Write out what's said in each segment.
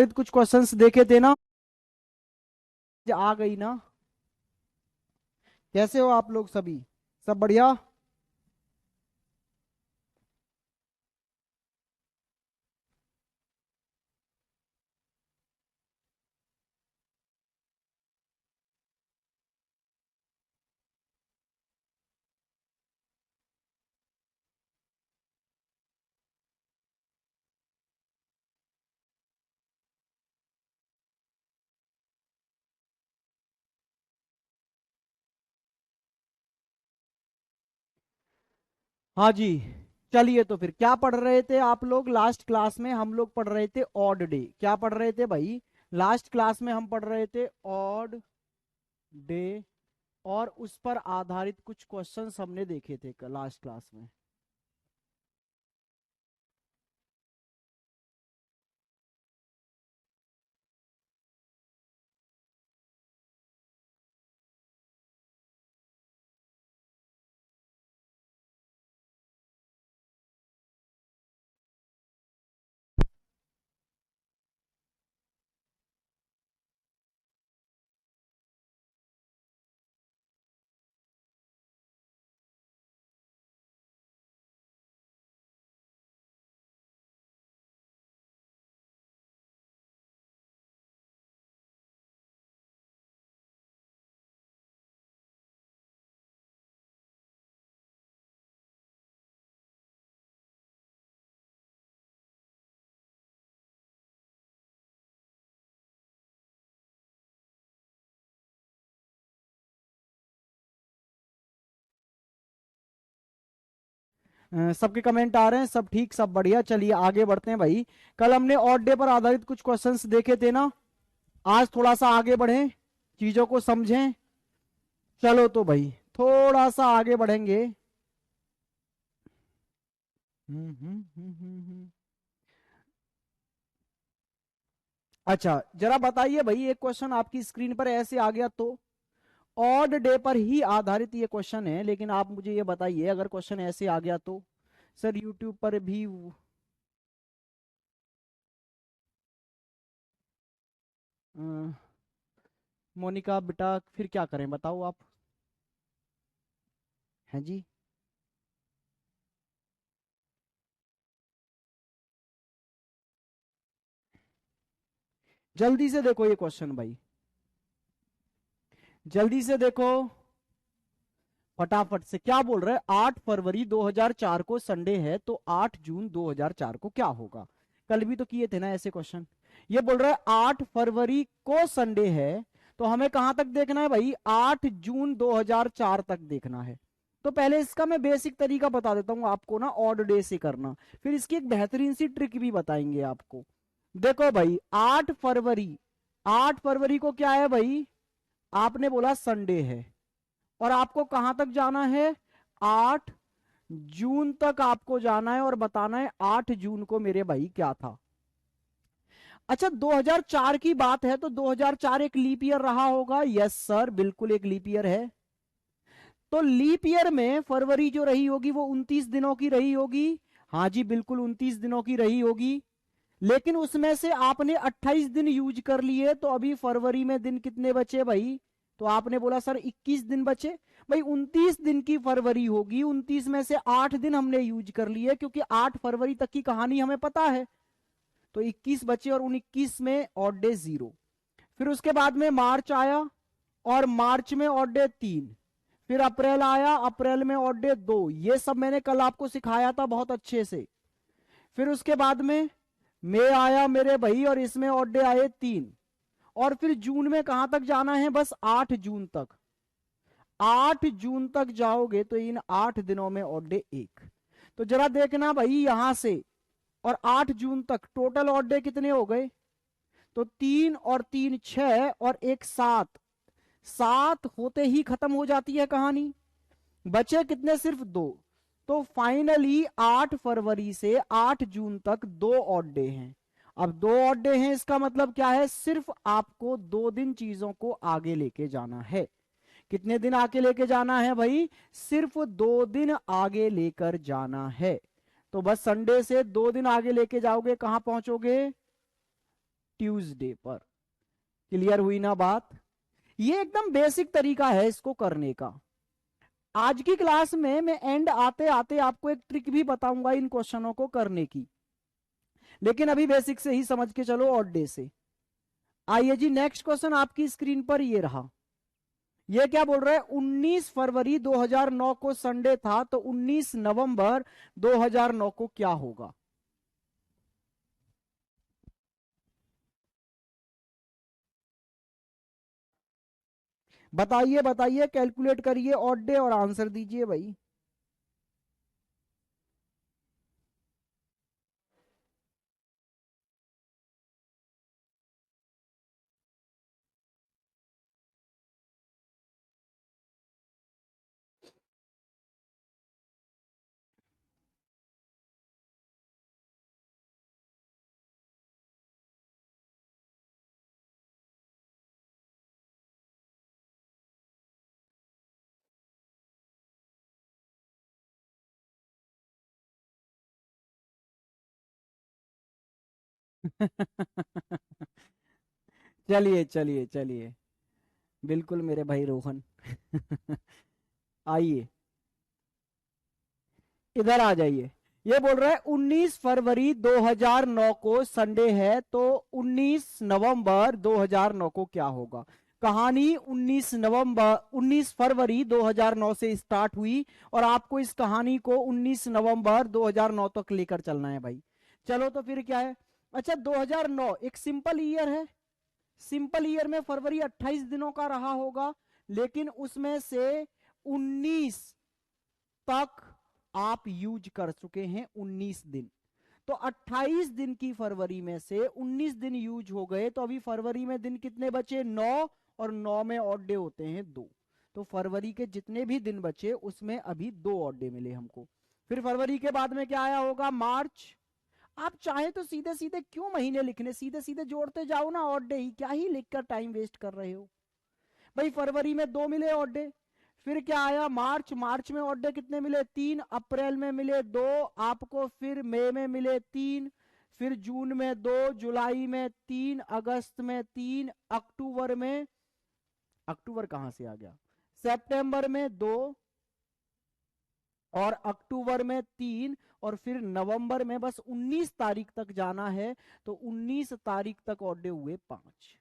कुछ क्वेश्चंस देखे थे ना, आ गई ना। कैसे हो आप लोग सभी? सब बढ़िया। हाँ जी। चलिए, तो फिर क्या पढ़ रहे थे आप लोग लास्ट क्लास में? हम लोग पढ़ रहे थे ऑड डे। क्या पढ़ रहे थे भाई? लास्ट क्लास में हम पढ़ रहे थे ऑड डे, और उस पर आधारित कुछ क्वेश्चंस हमने देखे थे लास्ट क्लास में। सबके कमेंट आ रहे हैं, सब ठीक, सब बढ़िया। चलिए आगे बढ़ते हैं भाई। कल हमने ऑड डे पर आधारित कुछ क्वेश्चंस देखे थे ना। आज थोड़ा सा आगे बढ़ें, चीजों को समझें। चलो तो भाई थोड़ा सा आगे बढ़ेंगे। हम्म। अच्छा, जरा बताइए भाई, एक क्वेश्चन आपकी स्क्रीन पर ऐसे आ गया तो ऑड डे पर ही आधारित ये क्वेश्चन है, लेकिन आप मुझे ये बताइए, अगर क्वेश्चन ऐसे आ गया तो सर यूट्यूब पर भी अ, मोनिका बेटा फिर क्या करें बताओ आप? हैं जी? जल्दी से देखो ये क्वेश्चन भाई, जल्दी से देखो, फटाफट से। क्या बोल रहा है? 8 फरवरी 2004 को संडे है, तो 8 जून 2004 को क्या होगा? कल भी तो किए थे ना ऐसे क्वेश्चन। ये बोल रहा है 8 फरवरी को संडे है, तो हमें कहां तक देखना है भाई? 8 जून 2004 तक देखना है। तो पहले इसका मैं बेसिक तरीका बता देता हूं आपको ना, ऑड डे से करना। फिर इसकी एक बेहतरीन सी ट्रिक भी बताएंगे आपको। देखो भाई, 8 फरवरी, 8 फरवरी को क्या है भाई? आपने बोला संडे है, और आपको कहां तक जाना है? 8 जून तक आपको जाना है, और बताना है 8 जून को मेरे भाई क्या था। अच्छा, 2004 की बात है, तो 2004 एक लीप ईयर रहा होगा। यस सर, बिल्कुल एक लीप ईयर है। तो लीप ईयर में फरवरी जो रही होगी वो 29 दिनों की रही होगी। हाँ जी, बिल्कुल 29 दिनों की रही होगी। लेकिन उसमें से आपने 28 दिन यूज कर लिए, तो अभी फरवरी में दिन कितने बचे भाई? तो आपने बोला सर 21 दिन बचे। भाई 29 दिन की फरवरी होगी, 29 में से 8 दिन हमने यूज कर लिए, क्योंकि 8 फरवरी तक की कहानी हमें पता है। तो 21 बचे, और उन 21 में ऑड डे 0। फिर उसके बाद में मार्च आया, और मार्च में ऑड डे 3। फिर अप्रैल आया, अप्रैल में ऑड डे 2। ये सब मैंने कल आपको सिखाया था बहुत अच्छे से। फिर उसके बाद में मई आया मेरे भाई, और इसमें ऑड डे आए 3। और फिर जून में कहां तक जाना है? बस 8 जून तक। 8 जून तक जाओगे तो इन 8 दिनों में ऑड डे 1। तो जरा देखना भाई, यहां से और 8 जून तक टोटल ऑड डे कितने हो गए? तो 3 और 3 6, और एक 7। 7 होते ही खत्म हो जाती है कहानी। बचे कितने? सिर्फ 2। तो फाइनली 8 फरवरी से 8 जून तक 2 ऑड डे हैं। अब 2 ऑड डे हैं, इसका मतलब क्या है? सिर्फ आपको 2 दिन चीजों को आगे लेके जाना है। कितने दिन आगे लेके जाना है भाई? सिर्फ 2 दिन आगे लेकर जाना है। तो बस संडे से 2 दिन आगे लेके जाओगे, कहां पहुंचोगे? ट्यूसडे पर। क्लियर हुई ना बात? ये एकदम बेसिक तरीका है इसको करने का। आज की क्लास में मैं एंड आते आते आपको एक ट्रिक भी बताऊंगा इन क्वेश्चनों को करने की, लेकिन अभी बेसिक से ही समझ के चलो ऑड डे से। आइए जी, नेक्स्ट क्वेश्चन आपकी स्क्रीन पर ये रहा। ये क्या बोल रहा है? 19 फरवरी 2009 को संडे था, तो 19 नवंबर 2009 को क्या होगा? बताइए बताइए, कैलकुलेट करिए ऑड डे और आंसर दीजिए भाई। चलिए चलिए चलिए, बिल्कुल मेरे भाई रोहन। आइए इधर आ जाइए। ये बोल रहा है 19 फरवरी 2009 को संडे है, तो 19 नवंबर 2009 को क्या होगा? कहानी 19 फरवरी 2009 से स्टार्ट हुई और आपको इस कहानी को 19 नवंबर 2009 तक लेकर चलना है भाई। चलो तो फिर क्या है? अच्छा, 2009 एक सिंपल ईयर है। सिंपल ईयर में फरवरी 28 दिनों का रहा होगा, लेकिन उसमें से 19 तक आप यूज कर चुके हैं 19 दिन। तो 28 दिन की फरवरी में से 19 दिन यूज हो गए, तो अभी फरवरी में दिन कितने बचे? 9। और 9 में ऑड डे होते हैं 2। तो फरवरी के जितने भी दिन बचे उसमें अभी 2 ऑड डे मिले हमको। फिर फरवरी के बाद में क्या आया होगा? मार्च। आप चाहे तो सीधे सीधे क्यों महीने लिखने, सीधे सीधे जोड़ते जाओ ना ऑड डे ही, क्या ही लिखकर टाइम वेस्ट कर रहे हो भाई। फरवरी में 2 मिले ऑड डे। फिर क्या आया? मार्च। मार्च में ऑड डे कितने मिले? 3। अप्रैल में मिले 2 आपको, फिर मई में मिले 3, फिर जून में 2, जुलाई में 3, अगस्त में 3, अक्टूबर में, अक्टूबर कहां से आ गया? सितंबर में 2, और अक्टूबर में 3, और फिर नवंबर में बस 19 तारीख तक जाना है, तो 19 तारीख तक ऑड डे हुए 5।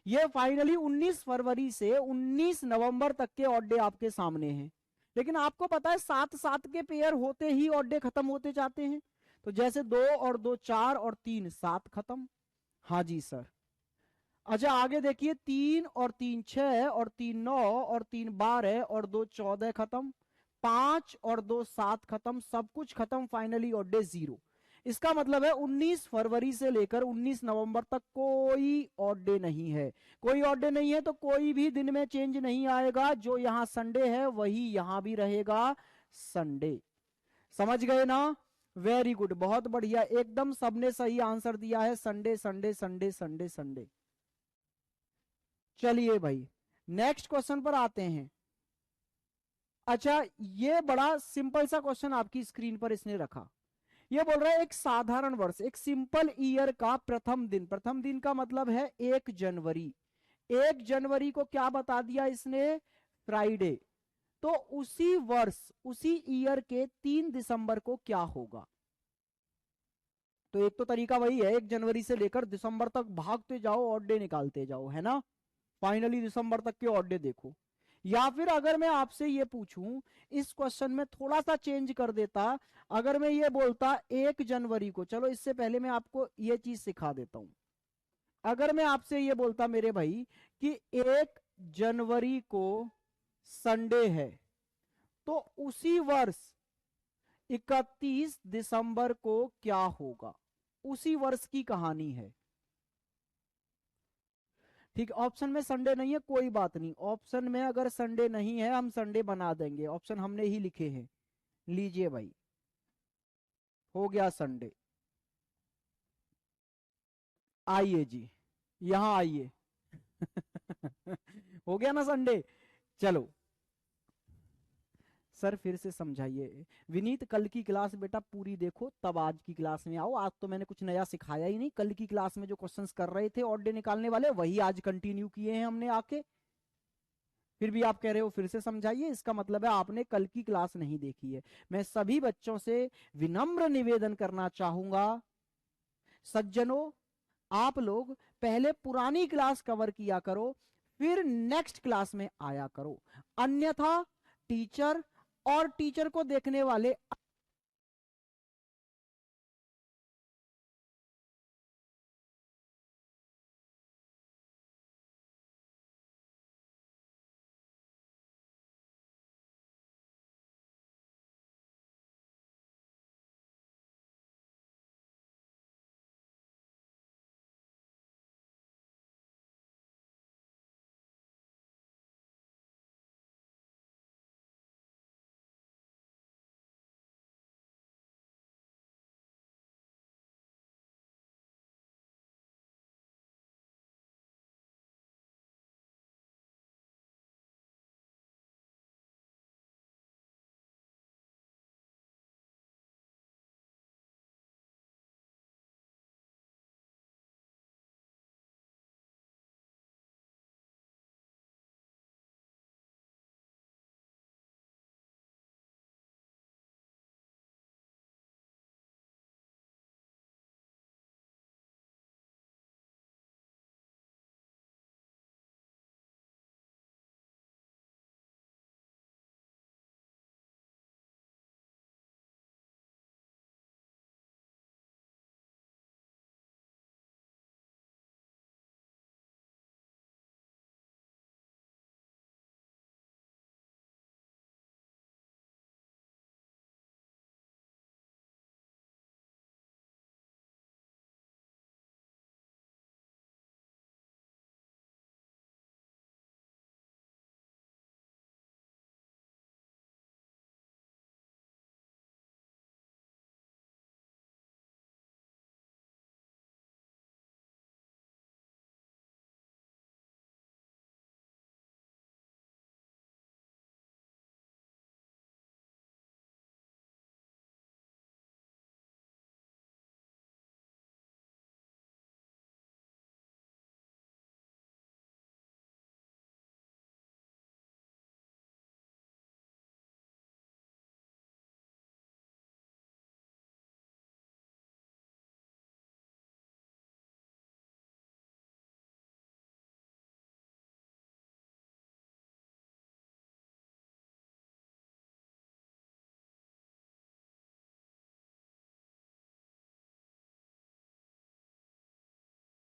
ये फाइनली 19 फरवरी से 19 नवंबर तक के ऑड डे आपके सामने हैं। लेकिन आपको पता है 7 7 के पेयर होते ही ऑड डे खत्म होते जाते हैं। तो जैसे 2 और 2 4 और 3 7 खत्म। हाँ जी सर। अच्छा आगे देखिए, 3 और 3 6 और 3 9 और 3 12 और 2 14 खत्म। 5 और 2 7 खत्म, सब कुछ खत्म, फाइनली ऑड डे 0। इसका मतलब है 19 फरवरी से लेकर 19 नवंबर तक कोई ऑड डे नहीं है। कोई ऑड डे नहीं है तो कोई भी दिन में चेंज नहीं आएगा। जो यहां संडे है वही यहां भी रहेगा संडे। समझ गए ना? वेरी गुड, बहुत बढ़िया, एकदम सबने सही आंसर दिया है, Sunday Sunday Sunday Sunday Sunday. चलिए भाई, नेक्स्ट क्वेश्चन पर आते हैं। अच्छा, ये बड़ा सिंपल सा क्वेश्चन आपकी स्क्रीन पर इसने रखा। ये बोल रहा है एक साधारण वर्ष, एक सिंपल ईयर का प्रथम दिन। प्रथम दिन का मतलब है 1 जनवरी। 1 जनवरी को क्या बता दिया इसने? फ्राइडे। तो उसी वर्ष, उसी ईयर के 3 दिसंबर को क्या होगा? तो एक तो तरीका वही है, 1 जनवरी से लेकर दिसंबर तक भागते जाओ, ऑड डे निकालते जाओ, है ना? फाइनली दिसंबर तक के ऑड डे देखो। या फिर अगर मैं आपसे ये पूछूं, इस क्वेश्चन में थोड़ा सा चेंज कर देता, अगर मैं ये बोलता 1 जनवरी को, चलो इससे पहले मैं आपको ये चीज सिखा देता हूं। अगर मैं आपसे ये बोलता मेरे भाई कि 1 जनवरी को संडे है, तो उसी वर्ष 31 दिसंबर को क्या होगा? उसी वर्ष की कहानी है। ठीक, ऑप्शन में संडे नहीं है, कोई बात नहीं। ऑप्शन में अगर संडे नहीं है हम संडे बना देंगे, ऑप्शन हमने ही लिखे हैं। लीजिए भाई, हो गया संडे। आइए जी, यहां आइए। हो गया ना संडे? चलो, सर फिर से समझाइए। विनीत कल की क्लास बेटा पूरी देखो, तब आज की क्लास में आओ। आज तो मैंने कुछ नया सिखाया ही नहीं। कल की क्लास में जो क्वेश्चंस कर रहे थे ऑड डे निकालने वाले, वही आज कंटिन्यू किए हैं हमने आके। फिर भी आप कह रहे हो फिर से समझाइए, इसका मतलब है आपने कल की क्लास नहीं देखी है। मैं सभी बच्चों से विनम्र निवेदन करना चाहूंगा, सज्जनों, आप लोग पहले पुरानी क्लास कवर किया करो, फिर नेक्स्ट क्लास में आया करो। अन्यथा टीचर और टीचर को देखने वाले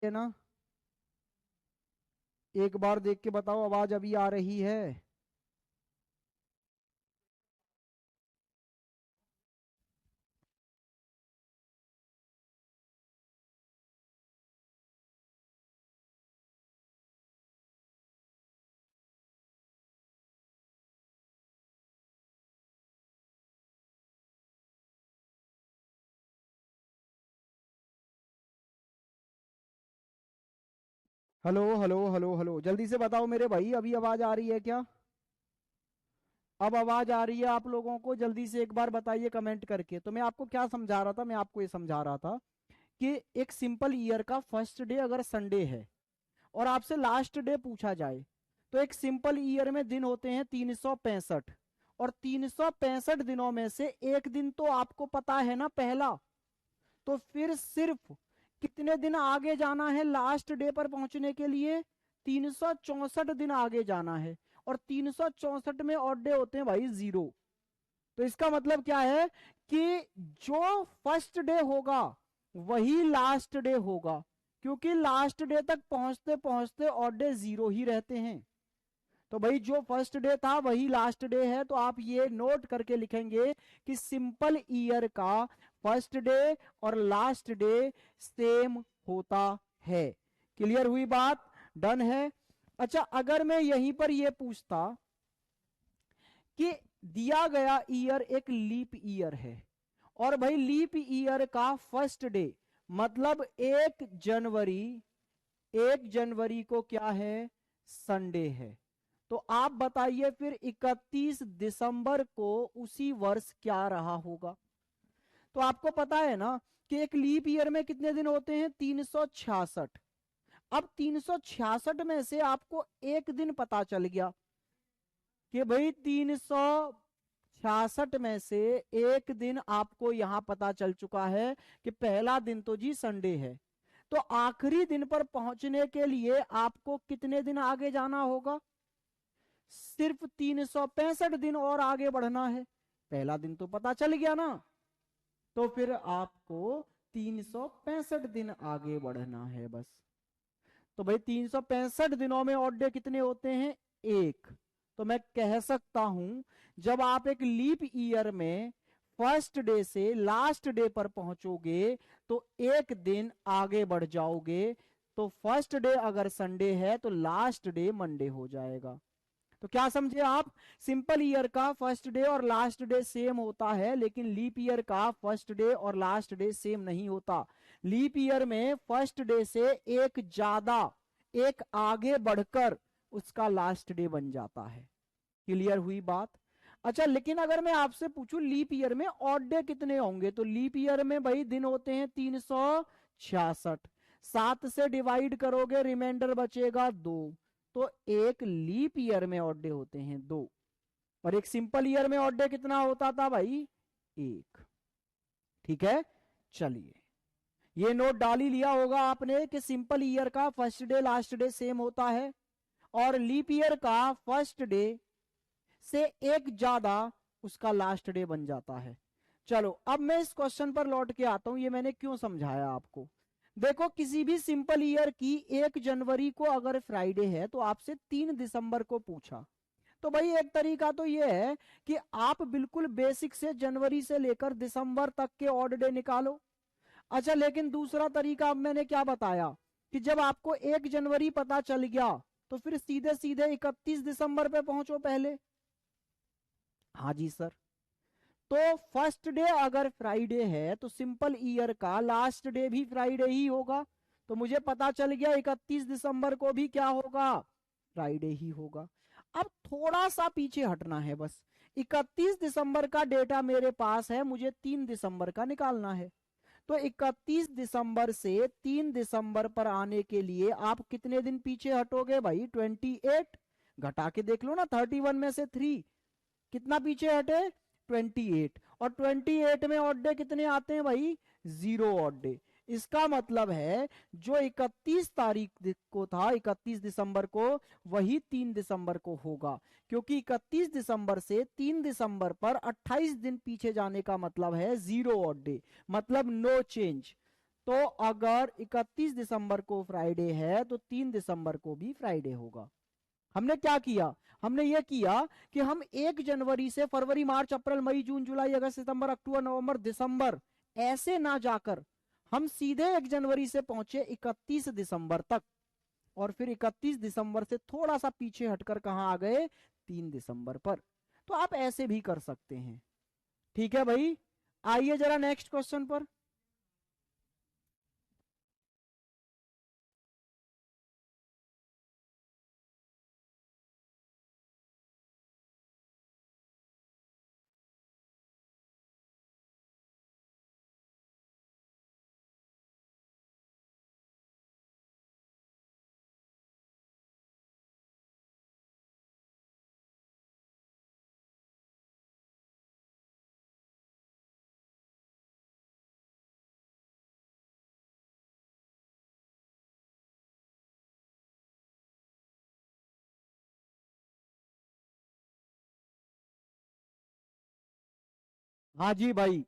है ना, एक बार देख के बताओ आवाज अभी आ रही है? हेलो हेलो हेलो हेलो, जल्दी से बताओ मेरे भाई, अभी आवाज आ रही है क्या? अब आवाज आ रही है आप लोगों को? जल्दी से एक बार बताइए कमेंट करके। तो मैं आपको क्या समझा रहा था, मैं आपको ये समझा रहा था कि एक सिंपल ईयर का फर्स्ट डे अगर संडे है और आपसे लास्ट डे पूछा जाए, तो एक सिंपल ईयर में दिन होते हैं 365, और 365 दिनों में से एक दिन तो आपको पता है ना, पहला। तो फिर सिर्फ कितने दिन आगे जाना है लास्ट डे पर पहुंचने के लिए? 364 दिन आगे जाना है। और 364 में ऑड डे होते हैं भाई 0। तो इसका मतलब क्या है कि जो फर्स्ट डे होगा वही लास्ट डे होगा, क्योंकि लास्ट डे तक पहुंचते पहुंचते ऑड डे 0 ही रहते हैं। तो भाई जो फर्स्ट डे था वही लास्ट डे है। तो आप ये नोट करके लिखेंगे कि सिंपल ईयर का फर्स्ट डे और लास्ट डे सेम होता है। क्लियर हुई बात? डन है। अच्छा, अगर मैं यहीं पर यह पूछता कि दिया गया ईयर एक लीप ईयर है, और भाई लीप ईयर का फर्स्ट डे मतलब 1 जनवरी, 1 जनवरी को क्या है? संडे है। तो आप बताइए फिर 31 दिसंबर को उसी वर्ष क्या रहा होगा। तो आपको पता है ना कि एक लीप ईयर में कितने दिन होते हैं, 366। अब 366 में से आपको एक दिन पता चल गया कि भाई 366 में से एक दिन आपको यहां पता चल चुका है कि पहला दिन तो जी संडे है। तो आखिरी दिन पर पहुंचने के लिए आपको कितने दिन आगे जाना होगा, सिर्फ 365 दिन और आगे बढ़ना है। पहला दिन तो पता चल गया ना, तो फिर आपको 365 दिन आगे बढ़ना है बस। तो भाई 365 दिनों में ऑड डे कितने होते हैं, एक। तो मैं कह सकता हूं जब आप एक लीप ईयर में फर्स्ट डे से लास्ट डे पर पहुंचोगे तो एक दिन आगे बढ़ जाओगे। तो फर्स्ट डे अगर संडे है तो लास्ट डे मंडे हो जाएगा। तो क्या समझे आप, सिंपल ईयर का फर्स्ट डे और लास्ट डे सेम होता है, लेकिन लीप ईयर का फर्स्ट डे और लास्ट डे सेम नहीं होता। लीप ईयर में फर्स्ट डे से एक ज्यादा, एक आगे बढ़कर उसका लास्ट डे बन जाता है। क्लियर हुई बात। अच्छा, लेकिन अगर मैं आपसे पूछूं लीप ईयर में ऑड डे कितने होंगे, तो लीप ईयर में भाई दिन होते हैं 366। 7 से डिवाइड करोगे रिमाइंडर बचेगा 2। तो एक लीप ईयर में ऑड डे होते हैं 2, और एक सिंपल ईयर में ऑड डे कितना होता था भाई, 1। ठीक है, चलिए ये नोट डाल ही लिया होगा आपने कि सिंपल ईयर का first day last day same होता है, और लीप ईयर का फर्स्ट डे से एक ज्यादा उसका लास्ट डे बन जाता है। चलो अब मैं इस क्वेश्चन पर लौट के आता हूं, ये मैंने क्यों समझाया आपको। देखो किसी भी सिंपल ईयर की 1 जनवरी को अगर फ्राइडे है तो आपसे 3 दिसंबर को पूछा, तो भाई एक तरीका तो ये है कि आप बिल्कुल बेसिक से जनवरी से लेकर दिसंबर तक के ऑड डे निकालो। अच्छा, लेकिन दूसरा तरीका अब मैंने क्या बताया कि जब आपको 1 जनवरी पता चल गया तो फिर सीधे सीधे 31 दिसंबर पे पहुंचो पहले। हाँ जी सर। तो फर्स्ट डे अगर फ्राइडे है तो सिंपल ईयर का लास्ट डे भी फ्राइडे ही होगा। तो मुझे पता चल गया 31 दिसंबर को भी क्या होगा, फ्राइडे ही होगा। अब थोड़ा सा पीछे हटना है बस। 31 दिसंबर का डेटा मेरे पास है, मुझे 3 दिसंबर का निकालना है। तो 31 दिसंबर से 3 दिसंबर पर आने के लिए आप कितने दिन पीछे हटोगे भाई, 28। घटा के देख लो ना, 31 में से 3 कितना पीछे हटे, 28। और 28 में ऑड डे कितने आते हैं भाई, 0 ऑड डे। इसका मतलब है जो 31 तारीख को था, 31 दिसंबर को, वही 3 दिसंबर को होगा, क्योंकि 31 दिसंबर से 3 दिसंबर पर 28 दिन पीछे जाने का मतलब है 0 ऑड डे, मतलब नो चेंज। तो अगर 31 दिसंबर को फ्राइडे है तो 3 दिसंबर को भी फ्राइडे होगा। हमने क्या किया, हमने ये किया कि हम 1 जनवरी से फरवरी मार्च अप्रैल मई जून जुलाई अगस्त सितंबर अक्टूबर नवंबर दिसंबर ऐसे ना जाकर हम सीधे 1 जनवरी से पहुंचे 31 दिसंबर तक, और फिर 31 दिसंबर से थोड़ा सा पीछे हटकर कहां आ गए, 3 दिसंबर पर। तो आप ऐसे भी कर सकते हैं। ठीक है भाई, आइए जरा नेक्स्ट क्वेश्चन पर। हाँ जी भाई,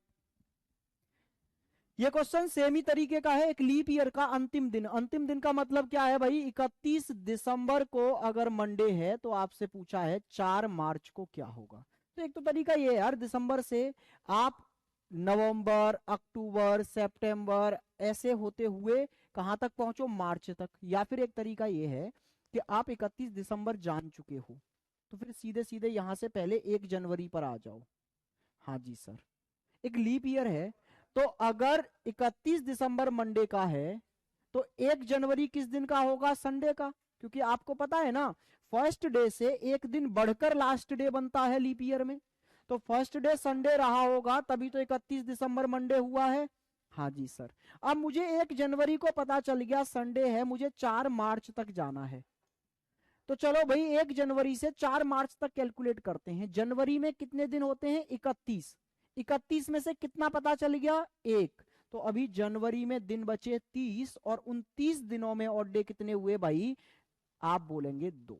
ये क्वेश्चन सेम ही तरीके का है। एक लीप ईयर का अंतिम दिन, अंतिम दिन का मतलब क्या है भाई, 31 दिसंबर को अगर मंडे है तो आपसे पूछा है 4 मार्च को क्या होगा। तो एक तो तरीका ये है यार, दिसंबर से आप नवंबर अक्टूबर सितंबर ऐसे होते हुए कहां तक पहुंचो, मार्च तक। या फिर एक तरीका ये है कि आप 31 दिसंबर जान चुके हो तो फिर सीधे सीधे यहां से पहले 1 जनवरी पर आ जाओ। हाँ जी सर, एक लीप ईयर है, तो अगर 31 दिसंबर मंडे का है तो 1 जनवरी किस दिन का होगा, संडे का। क्योंकि आपको पता है ना, फर्स्ट डे से एक दिन बढ़कर लास्ट डे बनता है लीप ईयर में। तो फर्स्ट डे संडे रहा होगा, तभी तो 31 दिसंबर मंडे हुआ है। हाँ जी सर। अब मुझे 1 जनवरी को पता चल गया संडे है, मुझे 4 मार्च तक जाना है। तो चलो भाई 1 जनवरी से 4 मार्च तक कैलकुलेट करते हैं। जनवरी में कितने दिन होते हैं? 31। 31 में से कितना पता चल गया? 1। तो अभी जनवरी में दिन बचे 30, और 29 दिनों में ऑड डे कितने हुए भाई? आप बोलेंगे 2।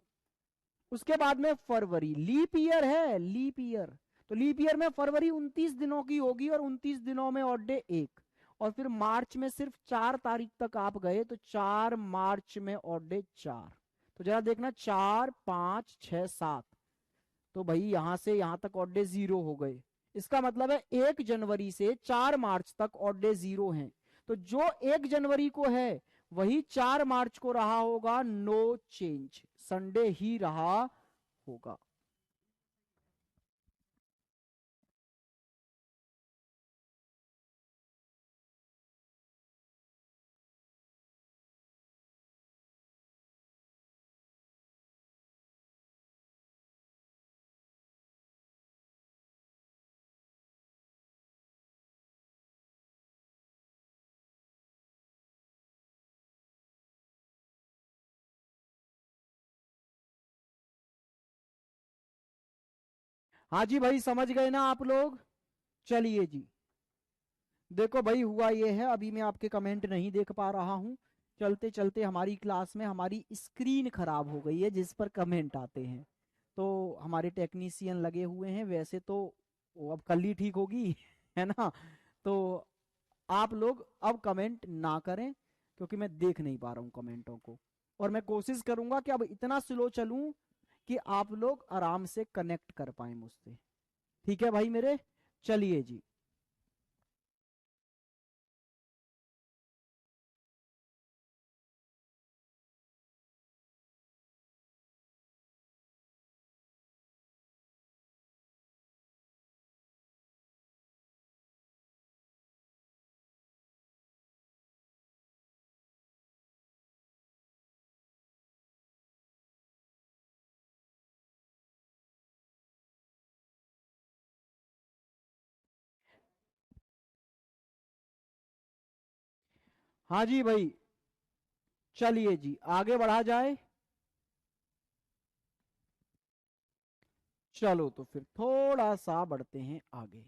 उसके बाद में फरवरी, लीप ईयर है, लीप ईयर। तो लीप ईयर में फरवरी 29 दिनों की होगी, और 29 दिनों में ऑड डे 1। और फिर मार्च में सिर्फ 4 तारीख तक आप गए, तो 4 मार्च में ऑड डे 4। तो जरा देखना, 4 5 6 7। तो भाई यहां से यहां तक ऑड डे 0 हो गए। इसका मतलब है 1 जनवरी से 4 मार्च तक ऑड डे 0 हैं। तो जो 1 जनवरी को है वही 4 मार्च को रहा होगा। नो चेंज, संडे ही रहा होगा। हाँ जी भाई, समझ गए ना आप लोग? चलिए जी, देखो भाई हुआ ये है, अभी मैं आपके कमेंट नहीं देख पा रहा हूँ। चलते चलते हमारी क्लास में हमारी स्क्रीन खराब हो गई है जिस पर कमेंट आते हैं। तो हमारे टेक्नीशियन लगे हुए हैं, वैसे तो वो अब कल ही ठीक होगी है ना। तो आप लोग अब कमेंट ना करें, क्योंकि मैं देख नहीं पा रहा हूँ कमेंटों को। और मैं कोशिश करूंगा कि अब इतना स्लो चलूं कि आप लोग आराम से कनेक्ट कर पाए मुझसे। ठीक है भाई मेरे? चलिए जी। हाँ जी भाई, चलिए जी आगे बढ़ा जाए। चलो तो फिर थोड़ा सा बढ़ते हैं आगे।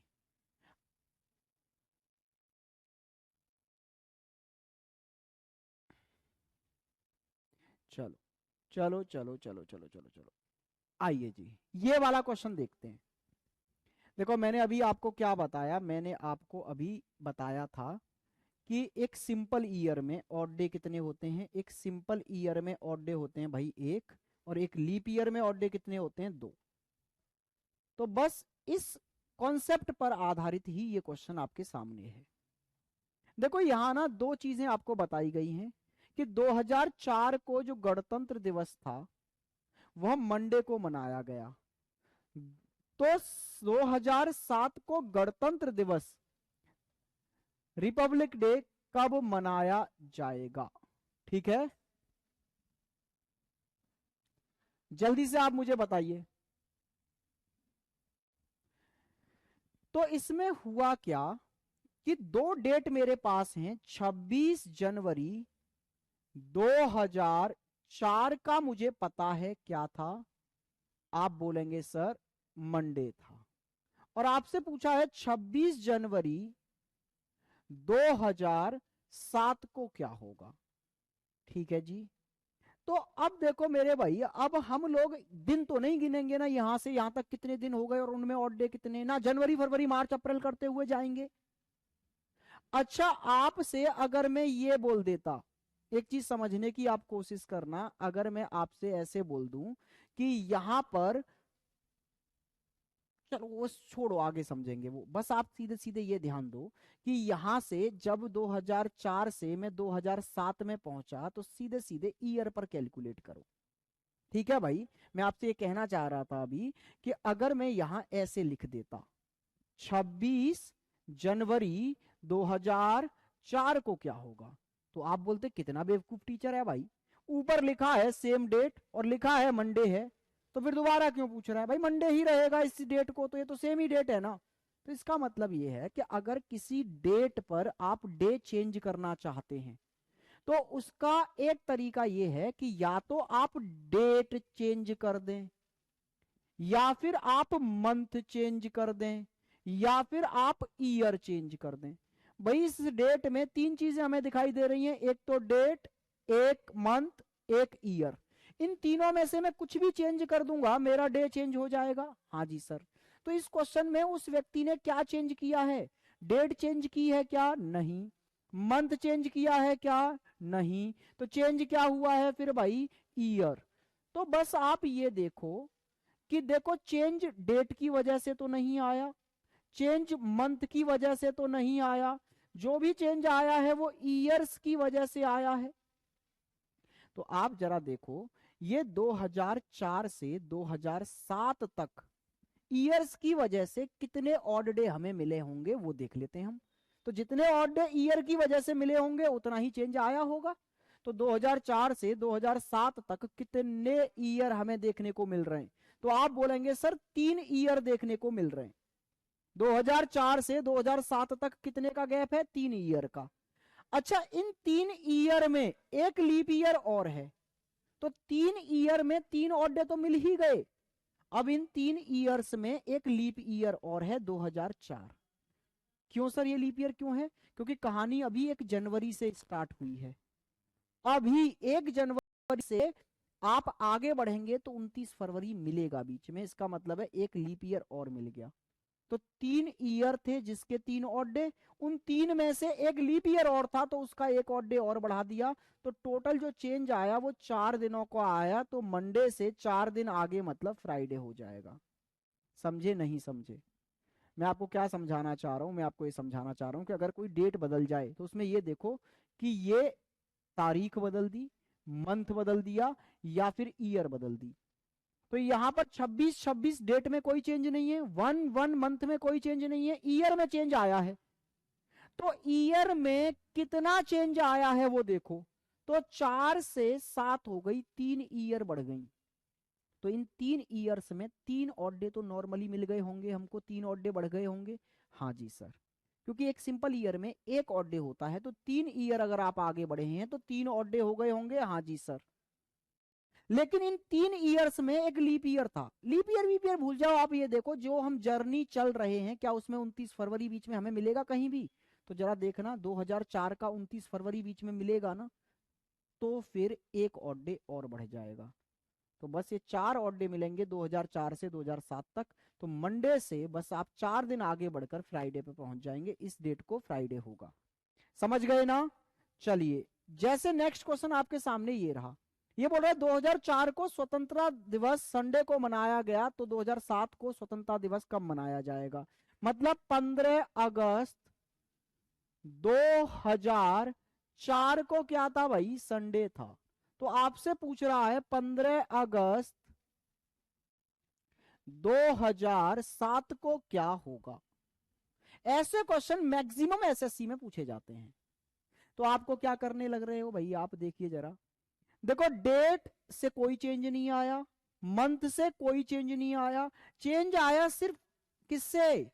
चलो चलो चलो चलो चलो चलो चलो, आइए जी, ये वाला क्वेश्चन देखते हैं। देखो मैंने अभी आपको क्या बताया, मैंने आपको अभी बताया था कि एक सिंपल ईयर में ऑड डे कितने होते हैं। एक सिंपल ईयर में ऑड डे होते हैं भाई 1, और एक लीप ईयर में ऑड डे कितने होते हैं? 2। तो बस इस कॉन्सेप्ट पर आधारित ही ये क्वेश्चन आपके सामने है। देखो यहां ना दो चीजें आपको बताई गई हैं कि 2004 को जो गणतंत्र दिवस था वह मंडे को मनाया गया। तो 2007 को गणतंत्र दिवस, रिपब्लिक डे, कब मनाया जाएगा? ठीक है, जल्दी से आप मुझे बताइए। तो इसमें हुआ क्या कि दो डेट मेरे पास हैं। 26 जनवरी 2004 का मुझे पता है क्या था? आप बोलेंगे सर मंडे था। और आपसे पूछा है 26 जनवरी 2007 को क्या होगा? ठीक है जी। तो अब देखो मेरे भाई, अब हम लोग दिन तो नहीं गिनेंगे ना, यहां से यहां तक कितने दिन हो गए और उनमें ऑड डे कितने ना, जनवरी फरवरी मार्च अप्रैल करते हुए जाएंगे। अच्छा, आपसे अगर मैं ये बोल देता, एक चीज समझने की आप कोशिश करना, अगर मैं आपसे ऐसे बोल दूं कि यहां पर, चलो वो छोड़ो आगे समझेंगे वो, बस आप सीधे सीधे ये ध्यान दो कि यहां से जब 2004 से मैं 2007 में पहुंचा, तो सीधे सीधे ईयर पर कैलकुलेट करो। ठीक है भाई, मैं आपसे ये कहना चाह रहा था अभी कि अगर मैं यहां ऐसे लिख देता 26 जनवरी 2004 को क्या होगा, तो आप बोलते कितना बेवकूफ टीचर है भाई। ऊपर लिखा है सेम डेट और लिखा है मंडे है, तो फिर दोबारा क्यों पूछ रहा है? भाई मंडे ही रहेगा इस डेट को, तो ये तो सेम ही डेट है ना। तो इसका मतलब ये है कि अगर किसी डेट पर आप डे चेंज करना चाहते हैं तो उसका एक तरीका ये है कि या तो आप डेट चेंज कर दें, या फिर आप मंथ चेंज कर दें, या फिर आप ईयर चेंज कर दें। भाई इस डेट में तीन चीजें हमें दिखाई दे रही हैं, एक तो डेट, एक मंथ, एक ईयर। इन तीनों में से मैं कुछ भी चेंज कर दूंगा, मेरा डे चेंज हो जाएगा। हाँ जी सर। तो इस क्वेश्चन में उस व्यक्ति ने क्या चेंज किया है? डेट चेंज की है क्या? नहीं। मंथ चेंज किया है क्या? नहीं। तो चेंज क्या हुआ है फिर भाई? ईयर। तो बस आप ये देखो कि देखो चेंज डेट की वजह से तो नहीं आया, चेंज मंथ की वजह से तो नहीं आया, जो भी चेंज आया है वो ईयर्स की वजह से आया है। तो आप जरा देखो, ये 2004 से 2007 तक ईयर्स की वजह से कितने ऑड डे हमें मिले होंगे वो देख लेते हैं हम। तो जितने ऑड डे ईयर की वजह से मिले होंगे उतना ही चेंज आया होगा। तो 2004 से 2007 तक कितने ईयर हमें देखने को मिल रहे हैं? तो आप बोलेंगे सर 3 ईयर देखने को मिल रहे हैं। 2004 से 2007 तक कितने का गैप है? 3 ईयर का। अच्छा, इन 3 ईयर में एक लीप ईयर और है, तो 3 ईयर में 3 ऑड डे तो मिल ही गए। अब इन 3 ईयर्स में एक लीप ईयर और है 2004। क्यों सर ये लीप ईयर क्यों है? क्योंकि कहानी अभी 1 जनवरी से स्टार्ट हुई है। अभी 1 जनवरी से आप आगे बढ़ेंगे तो 29 फरवरी मिलेगा बीच में, इसका मतलब है एक लीप ईयर और मिल गया। तो 3 ईयर थे जिसके 3 ऑड डे, उन 3 में से एक लीप ईयर और था तो उसका एक ऑड डे और बढ़ा दिया। तो टोटल जो चेंज आया वो 4 दिनों को आया। तो मंडे से 4 दिन आगे मतलब फ्राइडे हो जाएगा। समझे नहीं समझे? मैं आपको क्या समझाना चाह रहा हूं? मैं आपको ये समझाना चाह रहा हूं कि अगर कोई डेट बदल जाए तो उसमें ये देखो कि ये तारीख बदल दी, मंथ बदल दिया, या फिर ईयर बदल दी। तो यहां पर 26-26 डेट में कोई चेंज नहीं है, 1-1 मंथ में कोई चेंज नहीं है, ईयर में चेंज आया है। तो ईयर में कितना चेंज आया है वो देखो। तो 4 से 7 हो गई, 3 ईयर बढ़ गई। तो इन 3 ईयर्स में 3 ऑड डे तो नॉर्मली मिल गए होंगे हमको, 3 ऑड डे बढ़ गए होंगे। हाँ जी सर, क्योंकि एक सिंपल ईयर में एक ऑड डे होता है, तो 3 ईयर अगर आप आगे बढ़े हैं तो 3 ऑड डे हो गए होंगे। हाँ जी सर। लेकिन इन 3 ईयर्स में एक लीप ईयर था। लीप ईयर वीप ईयर भूल जाओ, आप ये देखो जो हम जर्नी चल रहे हैं क्या उसमें 29 फरवरी बीच में हमें मिलेगा कहीं भी? तो जरा देखना, 2004 का 29 फरवरी बीच में मिलेगा ना? तो फिर एक ऑड डे और बढ़ जाएगा। तो बस ये 4 ऑड डे मिलेंगे 2004 से 2007 तक। तो मंडे से बस आप 4 दिन आगे बढ़कर फ्राइडे पे पहुंच जाएंगे, इस डेट को फ्राइडे होगा। समझ गए ना? चलिए, जैसे नेक्स्ट क्वेश्चन आपके सामने ये रहा। ये बोल रहा है 2004 को स्वतंत्रता दिवस संडे को मनाया गया, तो 2007 को स्वतंत्रता दिवस कब मनाया जाएगा? मतलब 15 अगस्त 2004 को क्या था भाई? संडे था। तो आपसे पूछ रहा है 15 अगस्त 2007 को क्या होगा? ऐसे क्वेश्चन मैक्सिमम एसएससी में पूछे जाते हैं। तो आपको क्या करने लग रहे हो भाई? आप देखिए जरा, देखो डेट से कोई चेंज नहीं आया, मंथ से कोई चेंज नहीं आया, चेंज आया सिर्फ किससे?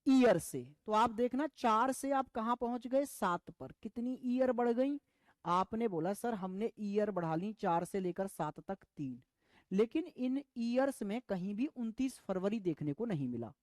ईयर से। तो आप देखना 4 से आप कहां पहुंच गए? 7 पर। कितनी ईयर बढ़ गई? आपने बोला सर हमने ईयर बढ़ा ली 4 से लेकर 7 तक 3। लेकिन इन ईयर्स में कहीं भी 29 फरवरी देखने को नहीं मिला।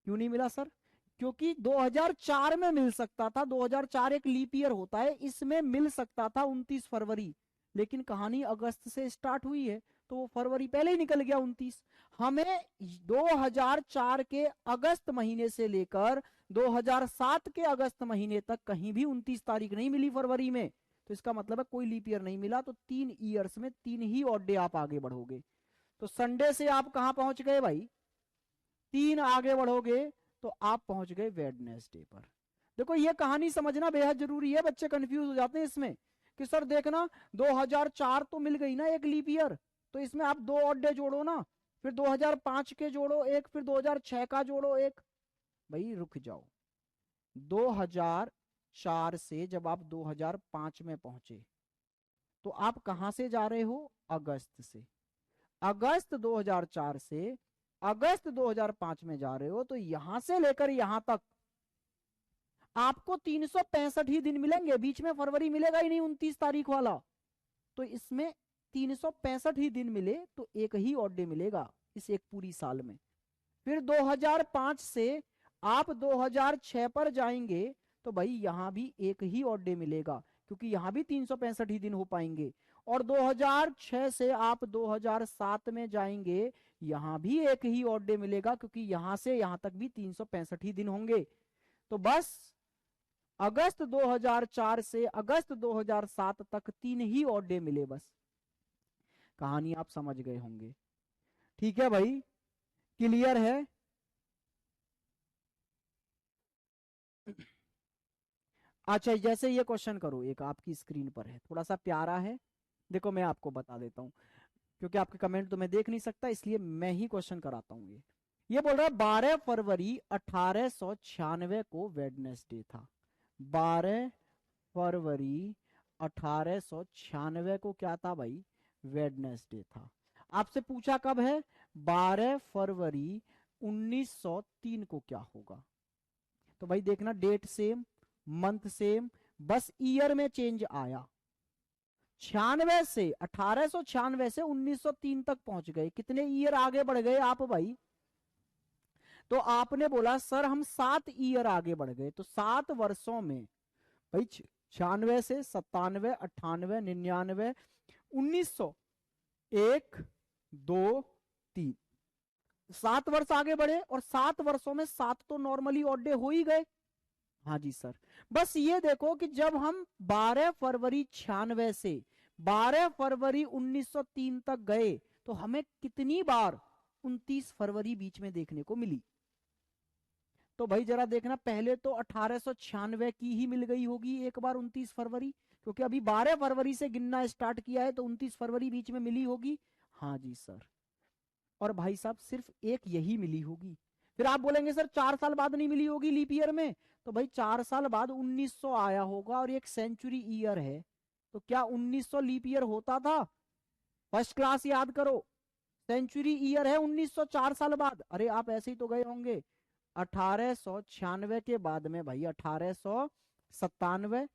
क्यों नहीं मिला सर? क्योंकि 2004 में मिल सकता था, 2004 एक लीप ईयर होता है, इसमें मिल सकता था 29 फरवरी। लेकिन कहानी अगस्त से स्टार्ट हुई है तो वो फरवरी पहले ही निकल गया 29। हमें 2004 के अगस्त महीने से लेकर 2007 के अगस्त महीने तक कहीं भी 29 तारीख नहीं मिली फरवरी में। तो इसका मतलब है कोई लीप ईयर नहीं मिला। तो 3 ईयर्स में 3 ही ऑड डे आप आगे बढ़ोगे। तो संडे से आप कहां पहुंच गए भाई? 3 आगे बढ़ोगे तो आप पहुंच गए वेडनेसडे पर। देखो ये कहानी समझना बेहद जरूरी है, बच्चे कंफ्यूज हो जाते हैं इसमें कि सर देखना 2004 तो मिल गई ना एक लीप ईयर, तो इसमें आप 2 ऑड डे जोड़ो ना, फिर 2005 के जोड़ो एक, फिर 2006 का जोड़ो एक। भाई रुक जाओ, 2004 से जब आप 2005 में पहुंचे तो आप कहां से जा रहे हो? अगस्त से। अगस्त 2004 से अगस्त 2005 में जा रहे हो, तो यहां से लेकर यहां तक आपको 365 ही दिन मिलेंगे, बीच में फरवरी मिलेगा ही नहीं 29 तारीख वाला। तो इसमें 365 ही दिन मिले तो एक ही ऑड डे मिलेगा इस एक पूरी साल में। फिर 2005 से आप 2006 पर जाएंगे तो भाई यहां भी एक ही ऑड डे मिलेगा, क्योंकि यहां भी 365 ही दिन हो पाएंगे। और 2006 से आप 2007 में जाएंगे, यहां भी एक ही ऑड डे मिलेगा, क्योंकि यहां से यहां तक भी 365 ही दिन होंगे। तो बस अगस्त 2004 से अगस्त 2007 तक 3 ही ऑड डे मिले बस। कहानी आप समझ गए होंगे। ठीक है भाई, क्लियर है? अच्छा, जैसे ये क्वेश्चन करो, एक आपकी स्क्रीन पर है, थोड़ा सा प्यारा है, देखो मैं आपको बता देता हूँ, क्योंकि आपके कमेंट तो मैं देख नहीं सकता, इसलिए मैं ही क्वेश्चन कराता हूँ। ये बोल रहा है 12 फरवरी 1896 को वेडनेसडे था। 12 फरवरी 1896 को क्या था भाई? वेडनेसडे था। आपसे पूछा कब है? 12 फरवरी 1903 को क्या होगा? तो भाई देखना, डेट सेम, मंथ सेम, बस ईयर में चेंज आया। 96 से 1896 से 1903 तक पहुंच गए, कितने ईयर आगे बढ़ गए आप भाई? तो आपने बोला सर हम 7 ईयर आगे बढ़ गए, तो 7 वर्षों में भाई 96 से 97, 98, 99, 1900, 1, 2, 3, 7 वर्ष आगे बढ़े, और 7 वर्षों में 7 तो नॉर्मली ऑड डे हो ही गए। हाँ जी सर। बस ये देखो कि जब हम 12 फरवरी 96 से 12 फरवरी 1903 तक गए, तो हमें कितनी बार 29 फरवरी बीच में देखने को मिली? तो भाई जरा देखना, पहले तो 1896 की ही मिल गई होगी एक बार 29 फरवरी, क्योंकि अभी 12 फरवरी से गिनना स्टार्ट किया है, तो 29 फरवरी बीच में मिली होगी। हाँ जी सर। और भाई साहब सिर्फ एक यही मिली होगी। फिर आप बोलेंगे सर 4 साल बाद नहीं मिली होगी लीप ईयर में? तो भाई 4 साल बाद 1900 आया होगा, और एक सेंचुरी ईयर है, तो क्या 1900 लीप ईयर होता था? फर्स्ट क्लास याद करो, सेंचुरी ईयर है 1900 4 साल बाद। अरे आप ऐसे ही तो गए होंगे। 1896 के बाद में भाई 1897,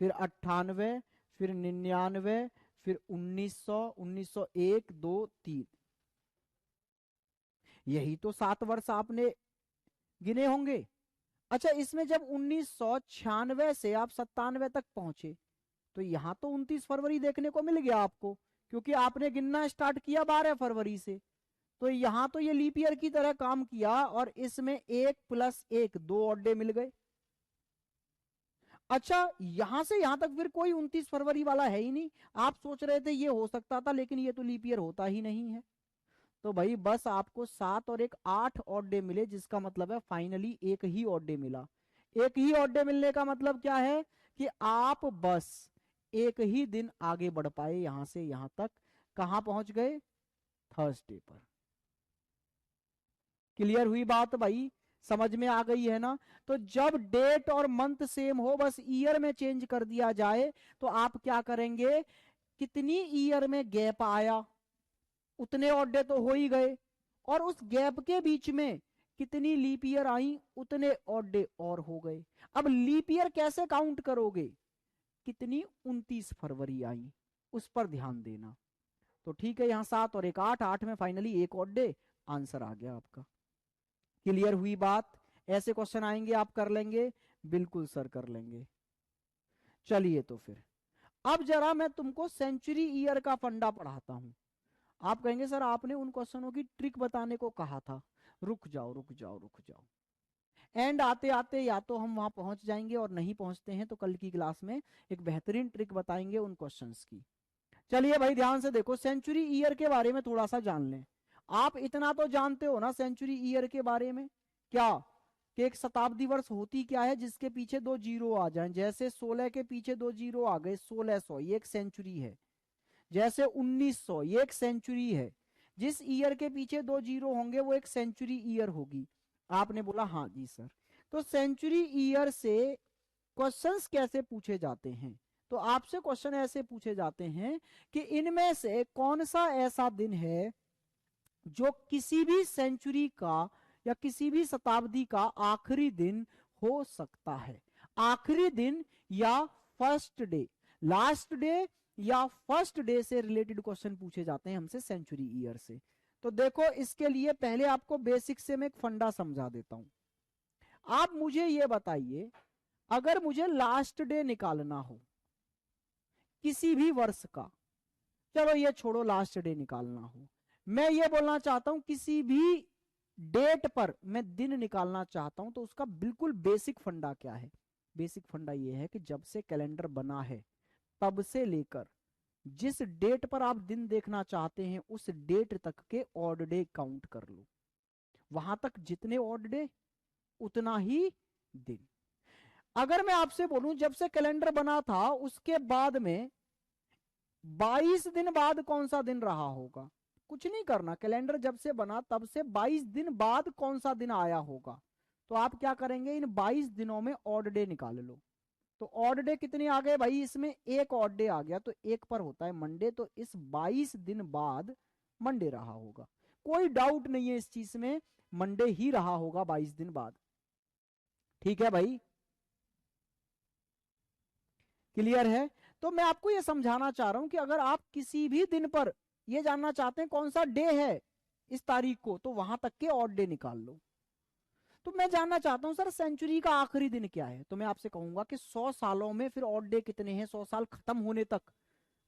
फिर 98, फिर 99, फिर 1900, 1901, 2, 3, यही तो 7 वर्ष आपने गिने होंगे। अच्छा, इसमें जब 1996 से आप 97 तक पहुंचे, तो यहां तो 29 फरवरी देखने को मिल गया आपको, क्योंकि आपने गिनना स्टार्ट किया 12 फरवरी से। तो यहां तो ये लीप ईयर की तरह काम किया, और इसमें 1 + 1 2 ऑड डे मिल गए। अच्छा, यहां से यहां तक फिर कोई 29 फरवरी वाला है ही नहीं। आप सोच रहे थे ये हो सकता था, लेकिन ये तो लीप ईयर होता ही नहीं है। तो भाई बस आपको 7 और 1 8 ऑड डे मिले, जिसका मतलब है फाइनली एक ही ऑड डे मिला। एक ही ऑड डे मिलने का मतलब क्या है? कि आप बस एक ही दिन आगे बढ़ पाए, यहां से यहां तक। कहां पहुंच गए? थर्सडे पर। क्लियर हुई बात भाई? समझ में आ गई है ना? तो जब डेट और मंथ सेम हो, बस ईयर में चेंज कर दिया जाए, तो आप क्या करेंगे? कितनी ईयर में गैप आया, उतने ऑड डे तो हो ही गए, और उस गैप के बीच में कितनी लीप ईयर आई, उतने ऑड डे और हो गए। अब लीप ईयर कैसे काउंट करोगे? कितनी 29 फरवरी आई, उस पर ध्यान देना। तो ठीक है, यहां 7 और 1 8, 8 में फाइनली एक ऑड डे, आंसर आ गया आपका। क्लियर हुई बात? ऐसे क्वेश्चन आएंगे आप कर लेंगे? बिल्कुल सर कर लेंगे। चलिए तो फिर अब जरा मैं तुमको सेंचुरी ईयर का फंडा पढ़ाता हूं। आप कहेंगे सर आपने उन क्वेश्चनों की ट्रिक बताने को कहा था। रुक जाओ रुक जाओ रुक जाओ, एंड आते आते या तो हम वहां पहुंच जाएंगे, और नहीं पहुंचते हैं तो कल की क्लास में एक बेहतरीन ट्रिक बताएंगे उन क्वेश्चंस की। चलिए भाई ध्यान से देखो, सेंचुरी ईयर के बारे में थोड़ा सा जान लें। आप इतना तो जानते हो ना सेंचुरी ईयर के बारे में, क्या कि एक शताब्दी वर्ष होती क्या है जिसके पीछे 2 जीरो आ जाएं? जैसे 16 के पीछे 2 जीरो आ गए, 1600, ये एक सेंचुरी है। जैसे 1900, ये एक सेंचुरी है। जिस ईयर के पीछे 2 जीरो होंगे वो एक सेंचुरी ईयर होगी। आपने बोला हाँ जी सर। तो सेंचुरी ईयर से क्वेश्चंस कैसे पूछे जाते हैं? तो आपसे क्वेश्चन ऐसे पूछे जाते हैं कि इनमें से कौन सा ऐसा दिन है जो किसी भी सेंचुरी का या किसी भी शताब्दी का आखिरी दिन हो सकता है। आखिरी दिन या फर्स्ट डे, लास्ट डे या फर्स्ट डे से रिलेटेड क्वेश्चन पूछे जाते हैं हमसे सेंचुरी ईयर से। तो देखो, इसके लिए पहले आपको बेसिक से मैं एक फंडा समझा देता हूं। आप मुझे ये बताइए, अगर मुझे लास्ट डे निकालना हो किसी भी वर्ष का, चलो ये छोड़ो, लास्ट डे निकालना हो, मैं ये बोलना चाहता हूं किसी भी डेट पर मैं दिन निकालना चाहता हूं, तो उसका बिल्कुल बेसिक फंडा क्या है? बेसिक फंडा ये है कि जब से कैलेंडर बना है तब से लेकर जिस डेट पर आप दिन देखना चाहते हैं उस डेट तक के ऑड डे काउंट कर लो। वहां तक जितने ऑड डे उतना ही दिन। अगर मैं आपसे बोलूं जब से कैलेंडर बना था उसके बाद में 22 दिन बाद कौन सा दिन रहा होगा, कुछ नहीं करना, कैलेंडर जब से बना तब से 22 दिन बाद कौन सा दिन आया होगा, तो आप क्या करेंगे, इन 22 दिनों में ऑड डे निकाल लो। तो ऑड डे कितने आ गए भाई, इसमें एक ऑड डे आ गया, तो एक पर होता है मंडे, तो इस 22 दिन बाद मंडे रहा होगा। कोई डाउट नहीं है इस चीज में, मंडे ही रहा होगा 22 दिन बाद। ठीक है भाई, क्लियर है? तो मैं आपको यह समझाना चाह रहा हूं कि अगर आप किसी भी दिन पर यह जानना चाहते हैं कौन सा डे है इस तारीख को, तो वहां तक के ऑड डे निकाल लो। तो मैं जानना चाहता हूं सर सेंचुरी का आखिरी दिन क्या है, तो मैं आपसे कहूंगा कि 100 सालों में फिर ऑड डे कितने हैं, 100 साल खत्म होने तक,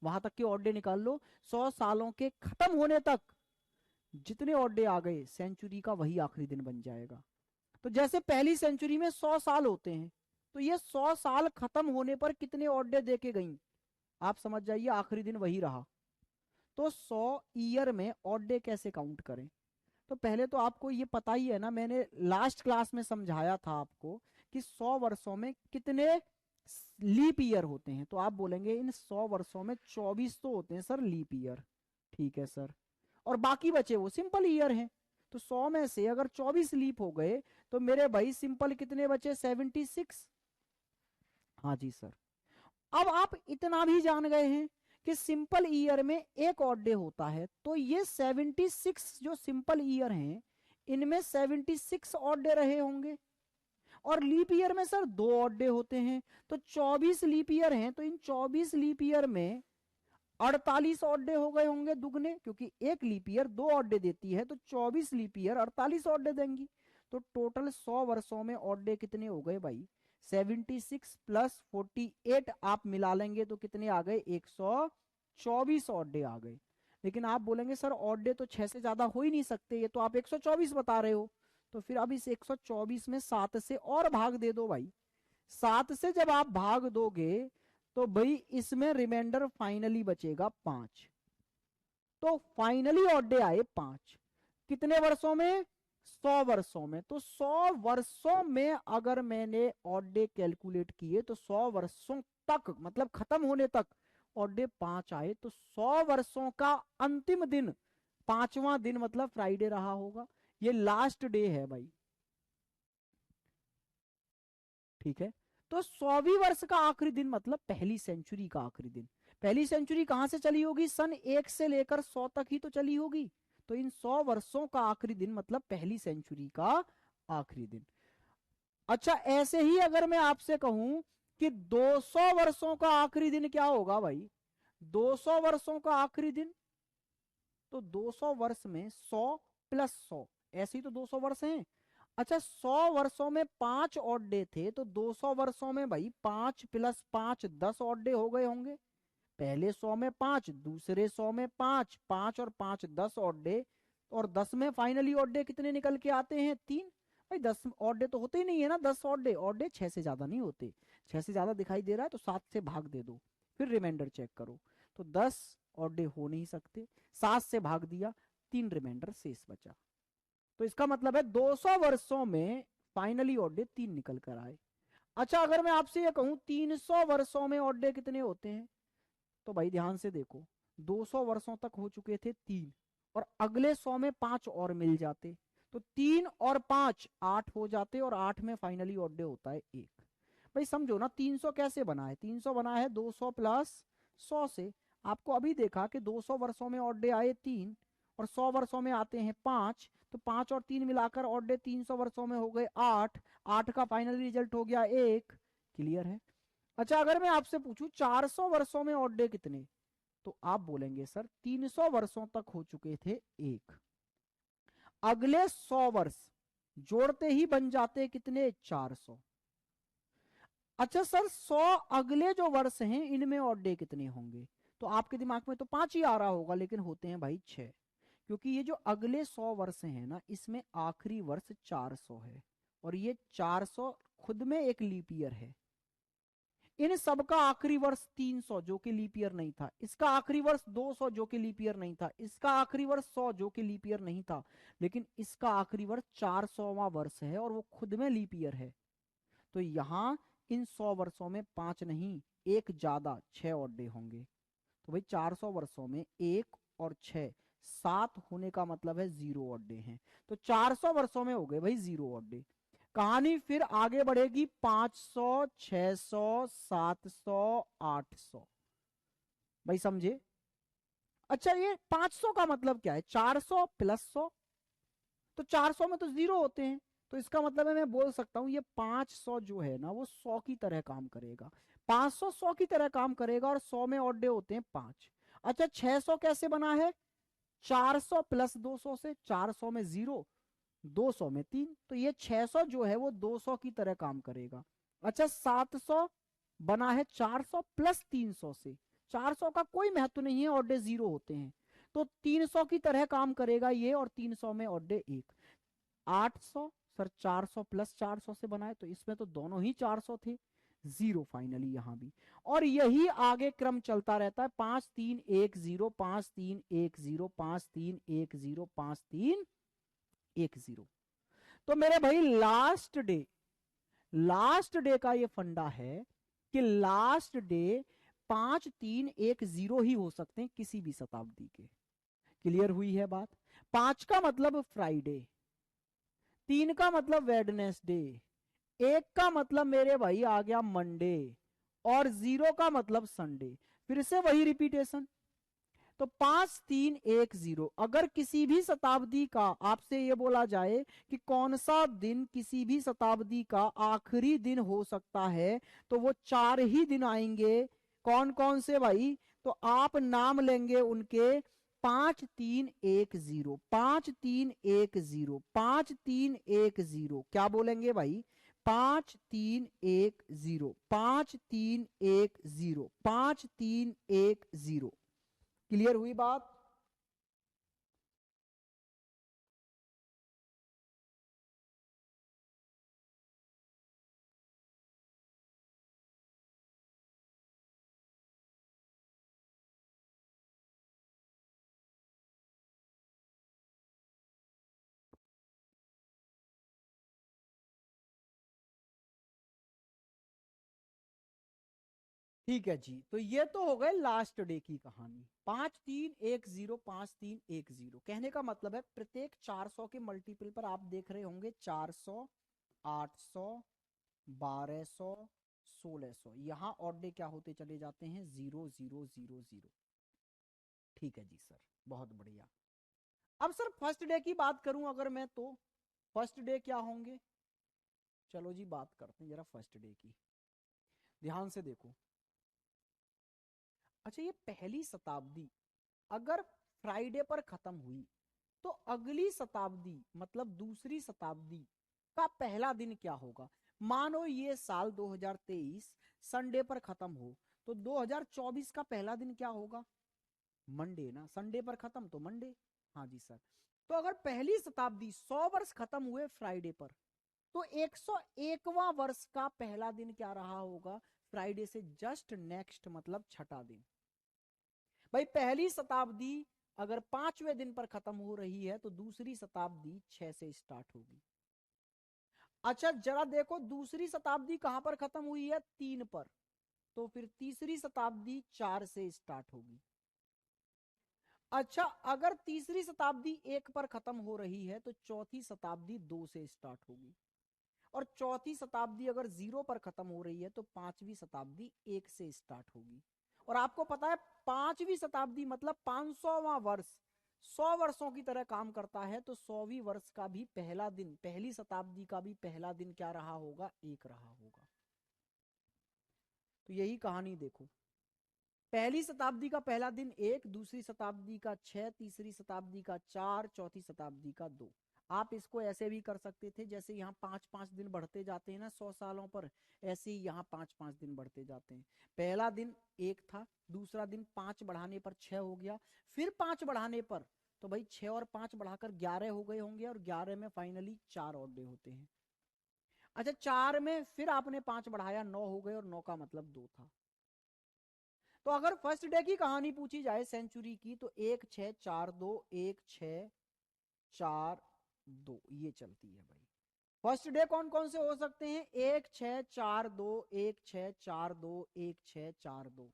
वहां तक के ऑड डे निकाल लो। 100 सालों के खत्म होने तक जितने ऑड डे आ गए सेंचुरी का वही आखिरी दिन बन जाएगा। तो जैसे पहली सेंचुरी में 100 साल होते हैं, तो ये 100 साल खत्म होने पर कितने ऑड डे देके गई, आप समझ जाइए आखिरी दिन वही रहा। तो 100 ईयर में ऑड डे कैसे काउंट करें? तो पहले तो आपको ये पता ही है ना, मैंने लास्ट क्लास में समझाया था आपको कि 100 वर्षों में कितने लीप ईयर होते हैं, तो आप बोलेंगे इन 100 वर्षों में 24 तो होते हैं सर लीप ईयर। ठीक है सर, और बाकी बचे वो सिंपल ईयर हैं। तो 100 में से अगर 24 लीप हो गए तो मेरे भाई सिंपल कितने बचे, 76। हाँ जी सर। अब आप इतना भी जान गए हैं कि सिंपल ईयर में एक ऑड डे होता है, तो ये 76 जो सिंपल ईयर हैं इनमें 76 ऑड डे रहे होंगे, और लीप ईयर में सर 2 ऑड डे होते हैं, तो 24 लीप ईयर हैं, तो इन 24 लीप ईयर में 48 ऑड डे हो गए होंगे दुगने, क्योंकि एक लीप ईयर 2 ऑड डे देती है, तो 24 लीप ईयर 48 ऑड डे देंगी। तो टोटल 100 वर्षों में ऑड डे कितने हो गए भाई, 76 प्लस 48 आप मिला लेंगे तो कितने आ गए, 124 ऑड डे आ गए। लेकिन आप बोलेंगे सर ऑड डे तो 6 से ज्यादा हो ही नहीं सकते, ये तो आप 124 बता रहे हो। तो फिर अब इस 124 में 7 से और भाग दे दो भाई। 7 से जब आप भाग दोगे तो भाई इसमें रिमाइंडर फाइनली बचेगा 5। तो फाइनली ऑड डे आए 5, कितने वर्षों में, 100 वर्षों में। तो 100 वर्षों में अगर मैंने ऑड डे कैलकुलेट किए तो 100 वर्षों तक मतलब खत्म होने तक ऑड डे 5 आए, तो 100 वर्षों का अंतिम दिन 5वां दिन मतलब फ्राइडे रहा होगा। ये लास्ट डे है भाई। ठीक है, तो 100वीं वर्ष का आखिरी दिन मतलब पहली सेंचुरी का आखिरी दिन। पहली सेंचुरी कहां से चली होगी, सन 1 से लेकर 100 तक ही तो चली होगी। तो इन 100 वर्षों का आखिरी दिन मतलब पहली सेंचुरी का आखिरी दिन। अच्छा, ऐसे ही अगर मैं आपसे कहूं कि 200 वर्षों का आखिरी दिन क्या होगा भाई, 200 वर्षों का आखिरी दिन, तो 200 वर्ष में 100 प्लस 100, ऐसे ही तो 200 वर्ष हैं। अच्छा, 100 वर्षों में 5 ऑड डे थे, तो 200 वर्षों में भाई 5 प्लस 5 10 ऑड डे हो गए होंगे। पहले 100 में 5, दूसरे 100 में 5, 5 और 5 10 ऑड डे, और 10 में फाइनली ऑड डे कितने निकल के आते हैं, 3। भाई 10 ऑड डे तो होते ही नहीं है ना, 10 ऑड डे 6 से ज्यादा नहीं होते। 6 से ज्यादा दिखाई दे रहा है तो 7 से भाग दे दो, फिर रिमाइंडर चेक करो। तो 10 ऑड डे हो नहीं सकते, 7 से भाग दिया, 3 रिमाइंडर शेष बचा। तो इसका मतलब है 200 वर्षों में फाइनली ऑड डे 3 निकल कर आए। अच्छा, अगर मैं आपसे ये कहूं 300 वर्षों में ऑड डे कितने होते हैं, तो भाई ध्यान से देखो, 200 वर्षों तक हो चुके थे 3, और अगले 100 में 5 और मिल जाते, तो 3 और 5 8 हो जाते, और 8 में फाइनली ऑड डे होता है 1। भाई समझो ना, 300 कैसे बना है? 300 बना है 200 प्लस 100 से। आपको अभी देखा कि 200 वर्षों में ऑड डे आए 3 और 100 वर्षों में आते हैं 5, तो 5 और 3 मिलाकर ऑड डे 300 वर्षों में हो गए 8। 8 का फाइनल रिजल्ट हो गया 1। क्लियर है? अच्छा, अगर मैं आपसे पूछूं 400 वर्षों में ऑड डे कितने, तो आप बोलेंगे सर 300 वर्षों तक हो चुके थे 1। अगले 100 वर्ष जोड़ते ही बन जाते कितने? 400। अच्छा सर, 100 अगले जो वर्ष हैं इनमें ऑड डे कितने होंगे? तो आपके दिमाग में तो 5 ही आ रहा होगा, लेकिन होते हैं भाई 6। क्योंकि ये जो अगले 100 वर्ष हैं ना, इसमें आखिरी वर्ष 400 है, और ये 400 खुद में एक लीप ईयर है। इन सबका आखिरी वर्ष 300 जो कि लीप ईयर नहीं था, इसका आखिरी वर्ष 200 जो कि लीप ईयर नहीं था, इसका आखिरी वर्ष 100 जो कि लीप ईयर नहीं था, लेकिन इसका आखिरी वर्ष 400वां वर्ष है और वो खुद में लीप ईयर है। तो यहां इन 100 वर्षों में 5 नहीं, एक ज्यादा 6 ऑड डे होंगे। तो भाई 400 वर्षों में 1 और 6, 7 होने का मतलब है 0 ऑड डे हैं। तो 400 वर्षों में हो गए भाई 0 ऑड डे। कहानी फिर आगे बढ़ेगी 500, 600, 700, 800। भाई समझे? अच्छा, ये 500 का मतलब क्या है? 400 प्लस 100, तो 400 में तो 0 होते हैं, तो इसका मतलब है मैं बोल सकता हूं ये 500 जो है ना वो 100 की तरह काम करेगा। 500 100 की तरह काम करेगा, और 100 में ऑड डे होते हैं 5। अच्छा, 600 कैसे बना है? 400 प्लस 200 से। 400 में 0, 200 में 3, तो ये 600 जो है वो 200 की तरह काम करेगा। अच्छा, 700 बना है 400 प्लस 300 से। 400 का कोई महत्व नहीं है, ऑड डे 0 होते हैं, तो 300 की तरह काम करेगा ये, और 300 में ऑड डे 1। 800 सर 400 प्लस 400 से बनाए, तो इसमें तो दोनों ही 400 थे, 0 फाइनली यहां भी। और यही आगे क्रम चलता रहता है, 5 3 1 0, 5 3 1 0, 5 3 1 0, 5 3 1 0। तो मेरे भाई लास्ट डे का ये फंडा है कि लास्ट डे 5 3 1 0 ही हो सकते हैं किसी भी शताब्दी के। क्लियर हुई है बात? 5 का मतलब फ्राइडे, 3 का मतलब वेडनेसडे, 1 का मतलब मेरे भाई आ गया मंडे, और 0 का मतलब संडे। फिर से वही रिपीटेशन। तो 5 3 1 0, अगर किसी भी शताब्दी का आपसे ये बोला जाए कि कौन सा दिन किसी भी शताब्दी का आखिरी दिन हो सकता है, तो वो 4 ही दिन आएंगे। कौन कौन से भाई? तो आप नाम लेंगे उनके, 5 3 1 0, 5 3 1 0, 5 3 1 0। क्या बोलेंगे भाई? 5 3 1 0, 5 3 1 0, 5 3 1 0। क्लियर हुई बात? ठीक है जी, तो ये तो हो गए लास्ट डे की कहानी। 5 3 1 0, 5 3 1 0 कहने का मतलब है प्रत्येक 400 के मल्टीपल पर आप देख रहे होंगे 400, 800, 1200, 1600। यहां ऑड डे क्या होते चले जाते हैं? 0 0 0 0। ठीक है जी सर, बहुत बढ़िया। अब सर फर्स्ट डे की बात करूं अगर मैं, तो फर्स्ट डे क्या होंगे? चलो जी बात करते हैं जरा फर्स्ट डे की। ध्यान से देखो। अच्छा, ये पहली शताब्दी अगर फ्राइडे पर खत्म हुई, तो अगली शताब्दी मतलब दूसरी शताब्दी का पहला दिन क्या होगा? मानो ये साल 2023 संडे पर खत्म हो, तो 2024 का पहला दिन क्या होगा? मंडे ना, संडे पर खत्म तो मंडे। हाँ जी सर। तो अगर पहली शताब्दी 100 वर्ष खत्म हुए फ्राइडे पर, तो 101वां वर्ष का पहला दिन क्या रहा होगा? फ्राइडे से जस्ट नेक्स्ट मतलब छठा दिन। भाई पहली शताब्दी अगर 5वें दिन पर खत्म हो रही है, तो दूसरी शताब्दी 6 से स्टार्ट होगी। अच्छा जरा देखो, दूसरी शताब्दी कहां पर खत्म हुई है? 3 पर, तो फिर तीसरी शताब्दी 4 से स्टार्ट होगी। अच्छा, अगर तीसरी शताब्दी 1 पर खत्म हो रही है, तो चौथी शताब्दी 2 से स्टार्ट होगी। और चौथी शताब्दी अगर 0 पर खत्म हो रही है तो पांचवी शताब्दी 1 से स्टार्ट होगी। और आपको पता है पांचवी शताब्दी मतलब 500वां वर्ष 100 वर्षों की तरह काम करता है, तो 100वीं वर्ष का भी पहला दिन, पहली शताब्दी का भी पहला दिन क्या रहा होगा? 1 रहा होगा। तो यही कहानी देखो, पहली शताब्दी का पहला दिन 1, दूसरी शताब्दी का 6, तीसरी शताब्दी का 4, चौथी शताब्दी का 2। आप इसको ऐसे भी कर सकते थे, जैसे यहाँ 5-5 दिन बढ़ते जाते हैं ना 100 सालों पर, ऐसे ही यहाँ 5-5 दिन बढ़ते जाते हैं। पहला दिन 1 था, दूसरा दिन 5 बढ़ाने पर 6 हो गया, फिर 5 बढ़ाने पर, तो भाई 6 और 5 बढ़ाकर 11 हो गए होंगे, और 11 में फाइनली 4 और डे होते हैं। अच्छा 4 में फिर आपने 5 बढ़ाया, 9 हो गए, और 9 का मतलब 2 था। तो अगर फर्स्ट डे की कहानी पूछी जाए सेंचुरी की, तो 1642 1642 ये चलती है भाई। फर्स्ट डे कौन कौन से हो सकते हैं? 1642 1642 1642।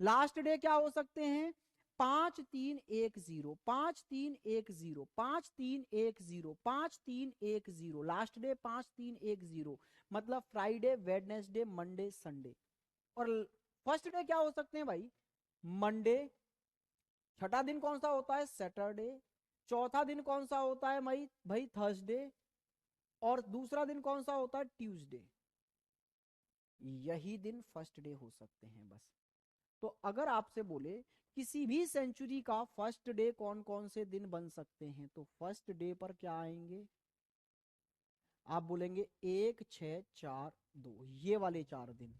लास्ट डे क्या हो सकते हैं? 5310 5310 5310 5310। लास्ट डे 5310 मतलब फ्राइडे, वेडनेसडे, मंडे, संडे। और फर्स्ट डे क्या हो सकते हैं भाई? मंडे। छठा दिन कौन सा होता है? सैटरडे। चौथा दिन कौन सा होता है भाई? थर्सडे। और दूसरा दिन कौन सा होता है? ट्यूसडे। यही दिन फर्स्ट डे हो सकते हैं बस। तो अगर आपसे बोले किसी भी सेंचुरी का फर्स्ट डे कौन कौन से दिन बन सकते हैं, तो फर्स्ट डे पर क्या आएंगे? आप बोलेंगे 1642 ये वाले 4 दिन।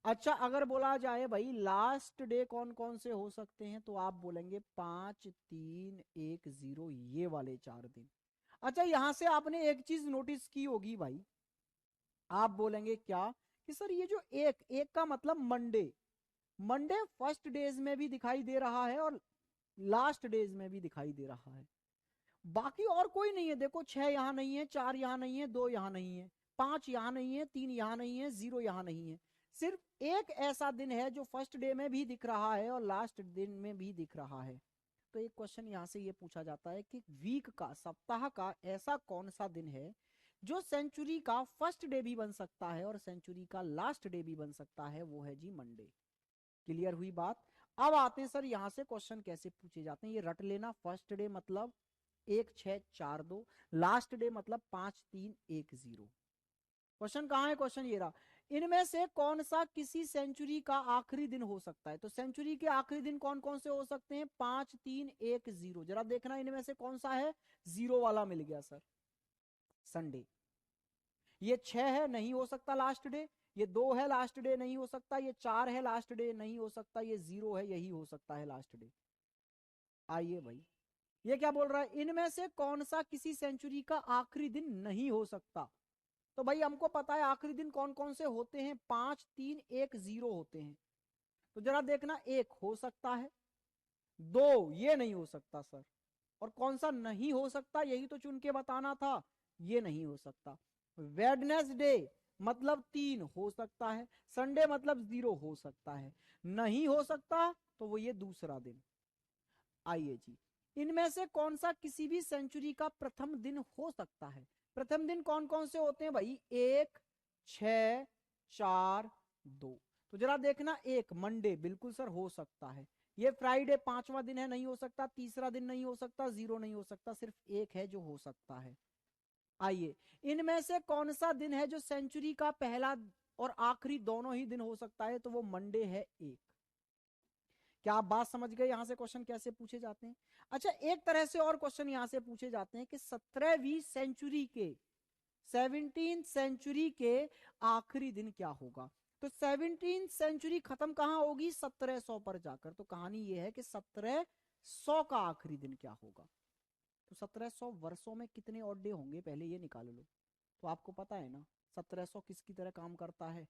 अच्छा अगर बोला जाए भाई लास्ट डे कौन कौन से हो सकते हैं, तो आप बोलेंगे 5310 ये वाले 4 दिन। अच्छा यहां से आपने एक चीज नोटिस की होगी भाई, आप बोलेंगे क्या? कि सर ये जो एक एक का मतलब मंडे, मंडे फर्स्ट डेज में भी दिखाई दे रहा है और लास्ट डेज में भी दिखाई दे रहा है। बाकी और कोई नहीं है, देखो 6 यहां नहीं है, 4 यहां नहीं है, 2 यहां नहीं है, 5 यहां नहीं है, 3 यहां नहीं है, 0 यहां नहीं है। सिर्फ एक ऐसा दिन है जो फर्स्ट डे में भी दिख रहा है और लास्ट दिन में भी दिख रहा है। तो एक क्वेश्चन यहां से ये पूछा जाता है कि वीक का, सप्ताह का ऐसा कौन सा दिन है जो सेंचुरी का फर्स्ट डे भी बन सकता है और सेंचुरी का लास्ट डे भी बन सकता है? वो है जी मंडे। क्लियर हुई बात? अब आते हैं सर यहां से क्वेश्चन कैसे पूछे जाते हैं, ये रट लेना। फर्स्ट डे मतलब 1642, लास्ट डे मतलब 5310। क्वेश्चन कहां है? क्वेश्चन ये रहा, इनमें से कौन सा किसी सेंचुरी का आखिरी दिन हो सकता है? तो सेंचुरी के आखिरी दिन कौन कौन से हो सकते हैं? 5310। जरा देखना इनमें से कौन सा है? 0 वाला मिल गया सर, संडे। ये 6 है, नहीं हो सकता लास्ट डे। ये 2 है, लास्ट डे नहीं हो सकता। ये 4 है, लास्ट डे नहीं हो सकता। ये 0 है, यही हो सकता है लास्ट डे। आइए भाई, ये क्या बोल रहा है? इनमें से कौन सा किसी सेंचुरी का आखिरी दिन नहीं हो सकता? तो भाई हमको पता है आखिरी दिन कौन कौन से होते हैं, 5310 होते हैं। तो जरा देखना, 1 हो सकता है, 2 ये नहीं हो सकता सर, और कौन सा नहीं हो सकता यही तो चुन के बताना था, ये नहीं हो सकता। वेडनेसडे मतलब 3 हो सकता है, संडे मतलब 0 हो सकता है। नहीं हो सकता तो वो ये दूसरा दिन। आइए जी, इनमें से कौन सा किसी भी सेंचुरी का प्रथम दिन हो सकता है? प्रथम दिन कौन कौन से होते हैं भाई? 1 6 4 2। तो जरा देखना, 1 मंडे बिल्कुल सर हो सकता है। ये फ्राइडे 5वां दिन है, नहीं हो सकता। तीसरा दिन नहीं हो सकता, 0 नहीं हो सकता, सिर्फ 1 है जो हो सकता है। आइए, इनमें से कौन सा दिन है जो सेंचुरी का पहला और आखिरी दोनों ही दिन हो सकता है? तो वो मंडे है 1। क्या आप बात समझ गए यहां से क्वेश्चन कैसे पूछे जाते हैं? अच्छा एक तरह से और क्वेश्चन यहां से पूछे जाते हैं कि 17वीं सेंचुरी के, 17th सेंचुरी के आखिरी दिन क्या होगा? तो 17th सेंचुरी खत्म कहां होगी? 1700 पर जाकर। तो कहानी यह है कि 1700 का आखिरी दिन क्या होगा? तो 1700 वर्षों में कितने ऑड डे होंगे पहले ये निकाल लो। तो आपको पता है ना 1700 किसकी तरह काम करता है?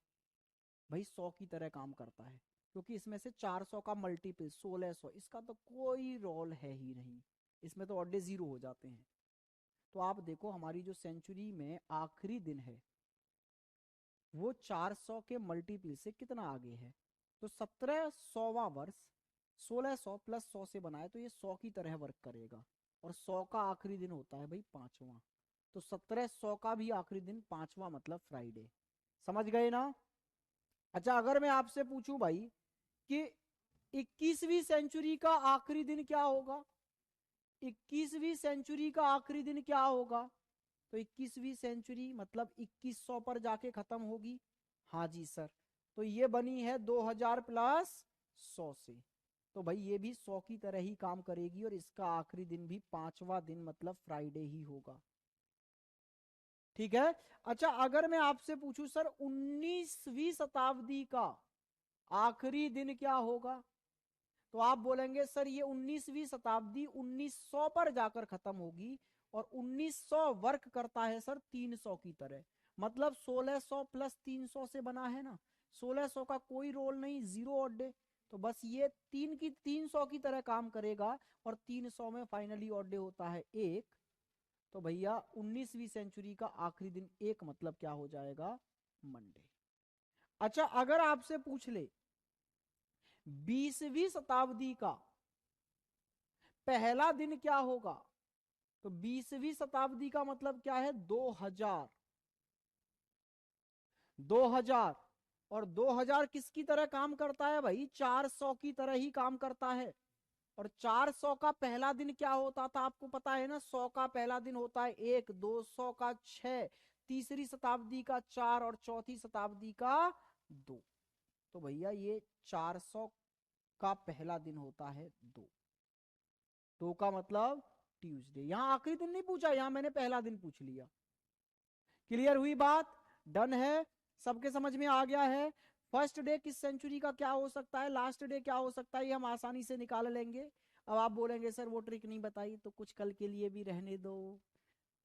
भाई 100 की तरह काम करता है, क्योंकि इसमें से 400 का मल्टीपल 1600, इसका तो कोई रोल है ही नहीं, इसमें तो ऑड डे 0 हो जाते हैं। तो आप देखो हमारी जो सेंचुरी में आखिरी दिन है वो 400 के मल्टीपल से कितना आगे है? तो 1700वां वर्ष 1600 प्लस 100 से बना है, तो ये 100 की तरह वर्क करेगा। और 100 का आखिरी दिन होता है भाई 5वां। तो 1700 का भी आखिरी दिन पांचवा मतलब फ्राइडे। समझ गए ना? अच्छा, अगर मैं आपसे पूछूं भाई कि 21वीं सेंचुरी का आखिरी दिन क्या होगा, 21वीं सेंचुरी का आखिरी दिन क्या होगा, तो 21वीं सेंचुरी मतलब 2100 पर जाके खत्म होगी। हाँ जी सर, तो ये बनी है 2000 प्लस 100 से। तो भाई ये भी 100 की तरह ही काम करेगी और इसका आखिरी दिन भी पांचवा दिन मतलब फ्राइडे ही होगा। ठीक है। अच्छा, अगर मैं आपसे पूछूं सर 19वीं शताब्दी का आखिरी दिन क्या होगा, तो आप बोलेंगे सर ये 19वीं शताब्दी 1900 पर जाकर खत्म होगी और 1900 वर्क करता है सर 300 की तरह, मतलब 1600 प्लस 300 से बना है ना। 1600 का कोई रोल नहीं, जीरो ऑड डे, तो बस ये 300 की तरह काम करेगा और 300 में फाइनली ऑड डे होता है एक। तो भैया 19वीं सेंचुरी का आखिरी दिन एक मतलब क्या हो जाएगा, मंडे। अच्छा, अगर आपसे पूछ ले 20वीं शताब्दी का पहला दिन क्या होगा, तो 20वीं शताब्दी का मतलब क्या है, 2000। 2000 और 2000 किसकी तरह काम करता है भाई, 400 की तरह ही काम करता है। और 400 का पहला दिन क्या होता था आपको पता है ना, 100 का पहला दिन होता है एक, 200 का 6, तीसरी शताब्दी का 4 और चौथी शताब्दी का 2। तो भैया ये 400 का पहला दिन होता है 2। 2 का मतलब ट्यूसडे। यहां आखिरी दिन नहीं पूछा, यहां मैंने पहला दिन पूछ लिया। क्लियर हुई बात? डन है? सबके समझ में आ गया है? फर्स्ट डे किस सेंचुरी का क्या हो सकता है, लास्ट डे क्या हो सकता है, ये हम आसानी से निकाल लेंगे। अब आप बोलेंगे सर वो ट्रिक नहीं बताई, तो कुछ कल के लिए भी रहने दो,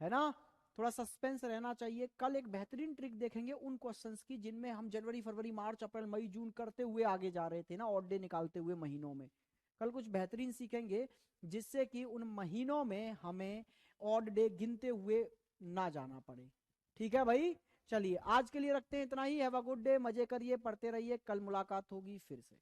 है ना। थोड़ा सस्पेंस रहना चाहिए। कल एक बेहतरीन ट्रिक देखेंगे उन क्वेश्चंस की जिनमें हम जनवरी फरवरी मार्च अप्रैल मई जून करते हुए आगे जा रहे थे ना, ऑड डे निकालते हुए महीनों में। कल कुछ बेहतरीन सीखेंगे जिससे कि उन महीनों में हमें ऑड डे गिनते हुए ना जाना पड़े। ठीक है भाई, चलिए आज के लिए रखते हैं इतना ही। हैव अ गुड डे, मजे करिए, पढ़ते रहिए, कल मुलाकात होगी फिर से।